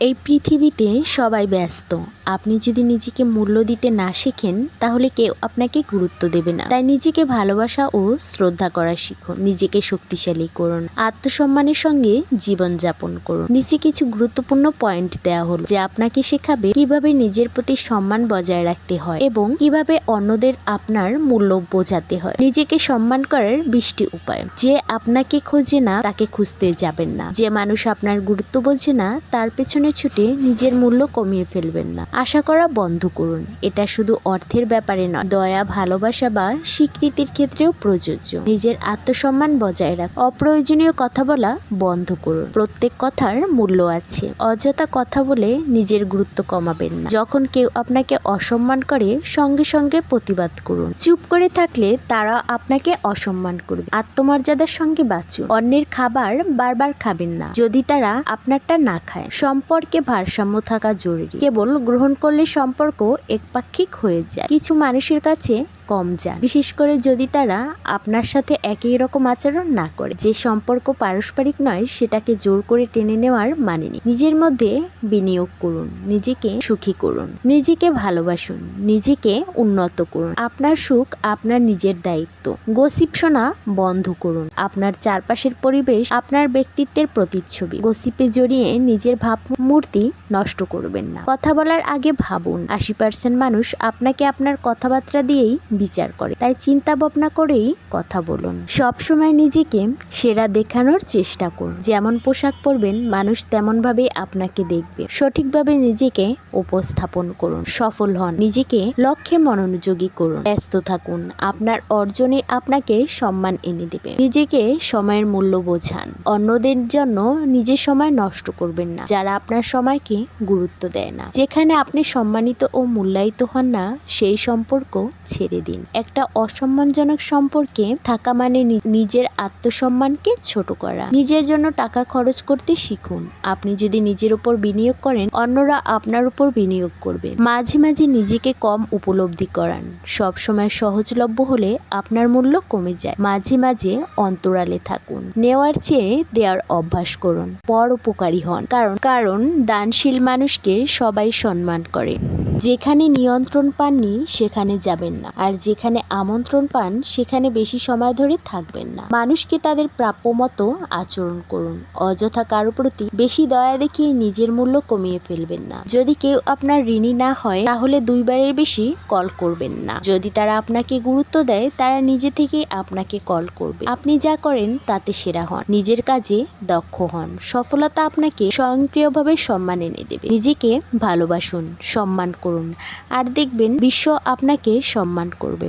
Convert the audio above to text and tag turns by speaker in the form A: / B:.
A: এই পৃথিবীতে সবাই ব্যস্ত। আপনি যদি নিজেকে মূল্য দিতে না শেখেন তাহলে কেউ আপনাকে গুরুত্ব দেবে না। তাই নিজেকে ভালোবাসা ও শ্রদ্ধা করা শিখুন। নিজেকে শক্তিশালী করুন, আত্মসম্মানের সঙ্গে জীবন যাপন করুন। নিচে কিছু গুরুত্বপূর্ণ পয়েন্ট দেওয়া হলো যে আপনাকে শেখাবে কিভাবে নিজের প্রতি সম্মান বজায় রাখতে হয় এবং কিভাবে অন্যদের আপনার মূল্য বোঝাতে হয়। নিজেকে সম্মান করার 20টি উপায়। যে আপনাকে খোঁজে না তাকে খুঁজতে যাবেন না। যে মানুষ আপনার গুরুত্ব বোঝে না তার পেছনে ছুটে নিজের মূল্য কমিয়ে ফেলবেন না। আশা করা বন্ধ করুন। এটা শুধু অর্থের ব্যাপারে নয়, দয়া, ভালোবাসা বা স্বীকৃতির ক্ষেত্রেও প্রযোজ্য। নিজের আত্মসম্মান বজায় রাখ। অপ্রয়োজনীয় কথা বলা বন্ধ করুন। প্রত্যেক কথার মূল্য আছে। অযথা কথা বলে নিজের গুরুত্ব কমাবেন না। যখন কেউ আপনাকে অসম্মান করে সঙ্গে সঙ্গে প্রতিবাদ করুন। চুপ করে থাকলে তারা আপনাকে অসম্মান করবে। আত্মমর্যাদার সঙ্গে বাঁচুন। অন্যের খাবার বারবার খাবেন না যদি তারা আপনারটা না খায়। সম্পর্কে ভারসাম্য থাকা জরুরি। কেবল গ্রহণ করলে সম্পর্ক একপাক্ষিক হয়ে যায়। কিছু মানুষের কাছে কম যান, বিশেষ করে যদি তারা আপনার সাথে একই রকম আচরণ না করে। যে সম্পর্ক পারস্পরিক নয় সেটাকে জোর করে টেনে নেওয়ার মানে নেই। নিজের মধ্যে বিনিয়োগ করুন, নিজেকে সুখী করুন, নিজেকে ভালোবাসুন, নিজেকে উন্নত করুন। আপনার সুখ আপনার নিজের দায়িত্ব। গসিপ শোনা বন্ধ করুন। আপনার চারপাশের পরিবেশ আপনার ব্যক্তিত্বের প্রতিচ্ছবি। গসিপে জড়িয়ে নিজের ভাবমূর্তি নষ্ট করবেন না। কথা বলার আগে ভাবুন। 80% মানুষ আপনাকে আপনার কথাবার্তা দিয়েই বিচার করে। তাই চিন্তা ভাবনা করেই কথা বলুন। সবসময় নিজেকে সেরা দেখানোর চেষ্টা করুন। যেমন পোশাক পরবেন মানুষ তেমন ভাবে আপনাকে দেখবে। সঠিকভাবে নিজেকে উপস্থাপন করুন। সফল হন। নিজেকে লক্ষ্যে মনোযোগী করুন। ব্যস্ত থাকুন। আপনার অর্জনে আপনাকে সম্মান এনে দেবে। নিজেকে সময়ের মূল্য বোঝান। অন্যদের জন্য নিজের সময় নষ্ট করবেন না যারা আপনার সময়কে গুরুত্ব দেয় না। যেখানে আপনি সম্মানিত ও মূল্যায়িত হন না সেই সম্পর্ক ছেড়ে দিন। একটা অসম্মানজনক সম্পর্কে থাকা মানে নিজের আত্মসম্মানকে ছোট করা। নিজের জন্য টাকা খরচ করতে শিখুন। আপনি যদি নিজের উপর বিনিয়োগ করেন অন্যরা আপনার উপর বিনিয়োগ করবে। মাঝে মাঝে নিজেকে কম উপলব্ধি করান। সব সময় সহজলভ্য হলে আপনার মূল্য কমে যায়। মাঝে মাঝে অন্তরালে থাকুন। নেওয়ার চেয়ে দেওয়ার অভ্যাস করুন। পরোপকারী হন। কারণ দানশীল মানুষকে সবাই সম্মান করে। যেখানে নিয়ন্ত্রণ পাননি সেখানে যাবেন না, আর যেখানে আমন্ত্রণ পান সেখানে বেশি সময় ধরে থাকবেন না। মানুষকে তাদের প্রাপ্য মতো আচরণ করুন। অযথা কারো প্রতি বেশি দয়া দেখিয়ে নিজের মূল্য কমিয়ে ফেলবেন না। যদি কেউ আপনার ঋণী না হয় তাহলে 2 বারের বেশি কল করবেন না। যদি তারা আপনাকে গুরুত্ব দেয় তারা নিজে থেকে আপনাকে কল করবে। আপনি যা করেন তাতে সেরা হন। নিজের কাজে দক্ষ হন। সফলতা আপনাকে স্বয়ংক্রিয়ভাবে সম্মান এনে দেবে। নিজেকে ভালোবাসুন, সম্মান করুন, আর দেখবেন বিশ্ব আপনাকে সম্মান করবে।